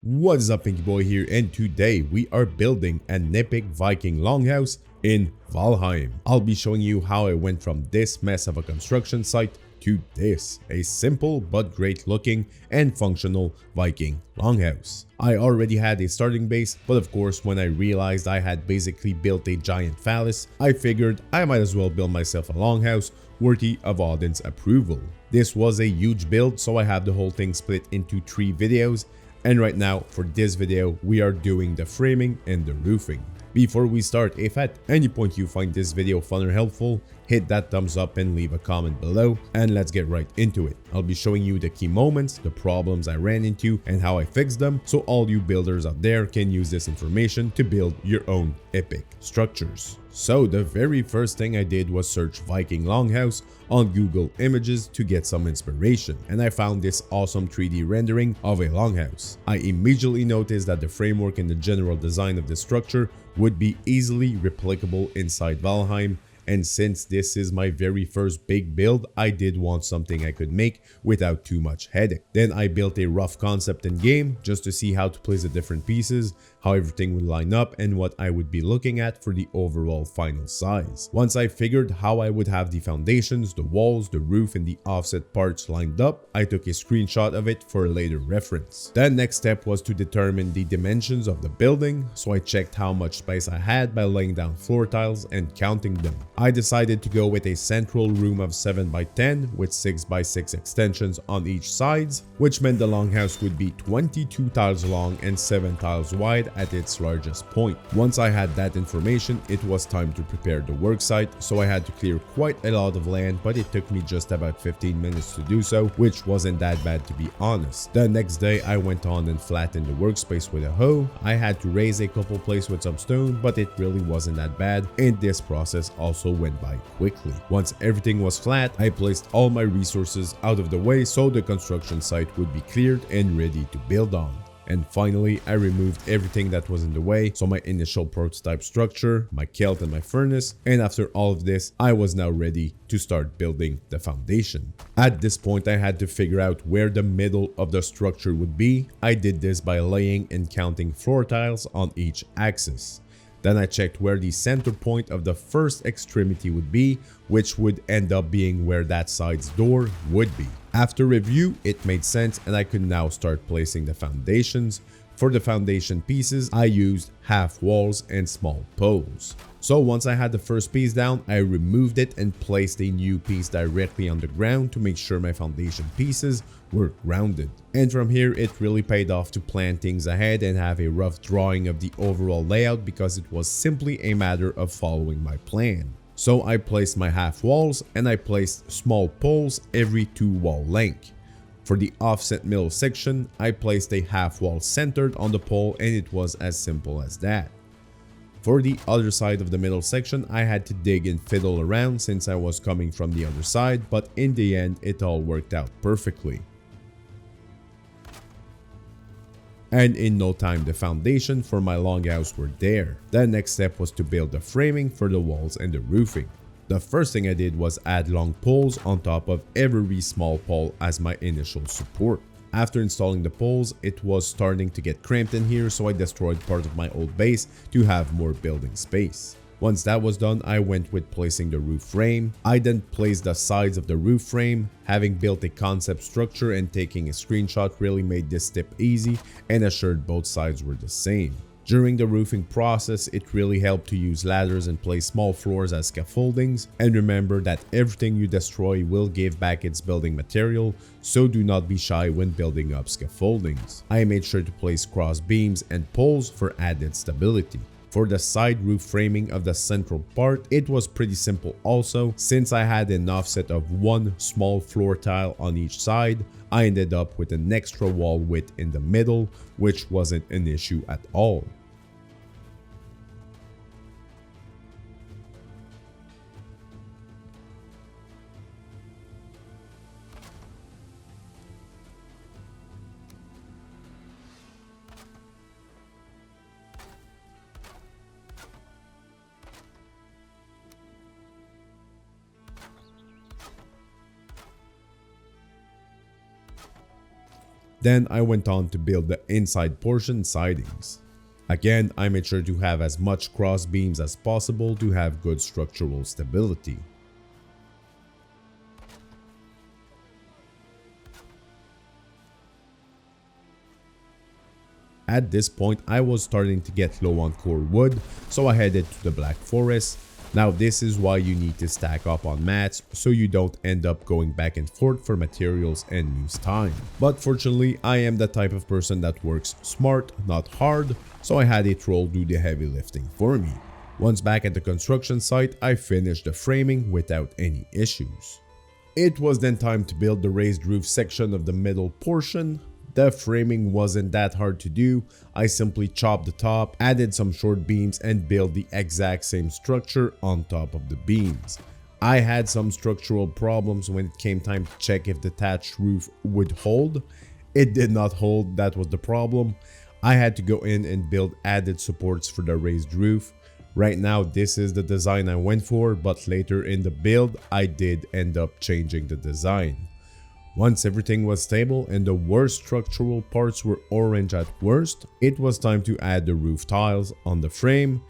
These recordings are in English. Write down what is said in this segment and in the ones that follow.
What is up, Pinky Boy here, and today we are building an epic Viking longhouse in Valheim. I'll be showing you how I went from this mess of a construction site to this, a simple but great looking and functional Viking longhouse. I already had a starting base, but of course when I realized I had basically built a giant phallus, I figured I might as well build myself a longhouse worthy of audience approval. This was a huge build, so I have the whole thing split into 3 videos. And right now, for this video, we are doing the framing and the roofing. Before we start, if at any point you find this video fun or helpful, hit that thumbs up and leave a comment below, and let's get right into it. I'll be showing you the key moments, the problems I ran into, and how I fixed them, so all you builders out there can use this information to build your own epic structures. So the very first thing I did was search Viking Longhouse on Google Images to get some inspiration, and I found this awesome 3D rendering of a longhouse. I immediately noticed that the framework and the general design of the structure would be easily replicable inside Valheim. And since this is my very first big build, I did want something I could make without too much headache. Then I built a rough concept in game just to see how to place the different pieces, how everything would line up, and what I would be looking at for the overall final size. Once I figured how I would have the foundations, the walls, the roof, and the offset parts lined up, I took a screenshot of it for later reference. The next step was to determine the dimensions of the building, so I checked how much space I had by laying down floor tiles and counting them. I decided to go with a central room of 7x10 with 6x6 extensions on each sides, which meant the longhouse would be 22 tiles long and 7 tiles wide at its largest point. Once I had that information, it was time to prepare the worksite, so I had to clear quite a lot of land, but it took me just about 15 minutes to do so, which wasn't that bad to be honest. The next day I went on and flattened the workspace with a hoe. I had to raise a couple places with some stone, but it really wasn't that bad, and this process also went by quickly. Once everything was flat, I placed all my resources out of the way so the construction site would be cleared and ready to build on. And finally, I removed everything that was in the way, so my initial prototype structure, my kilt and my furnace, and after all of this, I was now ready to start building the foundation. At this point, I had to figure out where the middle of the structure would be. I did this by laying and counting floor tiles on each axis. Then I checked where the center point of the first extremity would be, which would end up being where that side's door would be. After review, it made sense and I could now start placing the foundations. For the foundation pieces, I used half walls and small poles. So once I had the first piece down, I removed it and placed a new piece directly on the ground to make sure my foundation pieces were grounded. And from here, it really paid off to plan things ahead and have a rough drawing of the overall layout because it was simply a matter of following my plan. So I placed my half walls and I placed small poles every 2 wall length. For the offset middle section, I placed a half wall centered on the pole and it was as simple as that. For the other side of the middle section, I had to dig and fiddle around since I was coming from the other side, but in the end, it all worked out perfectly. And in no time, the foundation for my longhouse were there. The next step was to build the framing for the walls and the roofing. The first thing I did was add long poles on top of every small pole as my initial support. After installing the poles, it was starting to get cramped in here, so I destroyed part of my old base to have more building space. Once that was done, I went with placing the roof frame. I then placed the sides of the roof frame. Having built a concept structure and taking a screenshot really made this step easy and assured both sides were the same. During the roofing process, it really helped to use ladders and place small floors as scaffoldings. And remember that everything you destroy will give back its building material, so do not be shy when building up scaffoldings. I made sure to place cross beams and poles for added stability. For the side roof framing of the central part, it was pretty simple also. Since I had an offset of 1 small floor tile on each side, I ended up with an extra wall width in the middle, which wasn't an issue at all. Then I went on to build the inside portion sidings. Again, I made sure to have as much cross beams as possible to have good structural stability. At this point, I was starting to get low on core wood, so I headed to the Black Forest. Now this is why you need to stack up on mats, so you don't end up going back and forth for materials and lose time. But fortunately, I am the type of person that works smart, not hard, so I had a troll do the heavy lifting for me. Once back at the construction site, I finished the framing without any issues. It was then time to build the raised roof section of the middle portion. The framing wasn't that hard to do. I simply chopped the top, added some short beams, and built the exact same structure on top of the beams. I had some structural problems when it came time to check if the thatched roof would hold. It did not hold, that was the problem. I had to go in and build added supports for the raised roof. Right now this is the design I went for, but later in the build I did end up changing the design. Once everything was stable and the worst structural parts were orange at worst, it was time to add the roof tiles on the frame.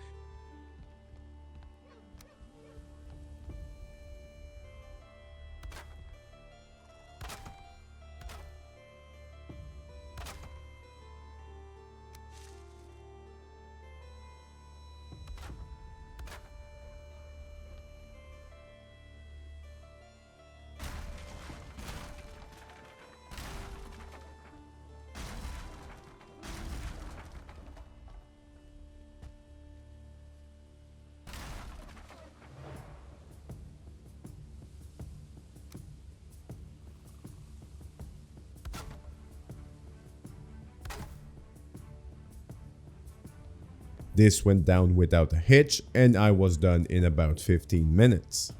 This went down without a hitch and I was done in about 15 minutes.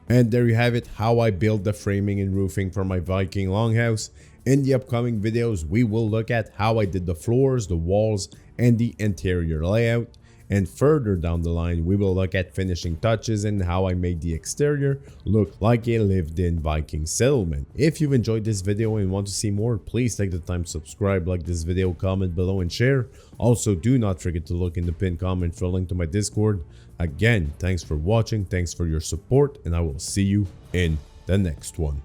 And there you have it, how I built the framing and roofing for my Viking longhouse. In the upcoming videos, we will look at how I did the floors, the walls, and the interior layout. And further down the line, we will look at finishing touches and how I made the exterior look like a lived-in Viking settlement. If you've enjoyed this video and want to see more, please take the time to subscribe, like this video, comment below, and share. Also, do not forget to look in the pinned comment for a link to my Discord. Again, thanks for watching, thanks for your support, and I will see you in the next one.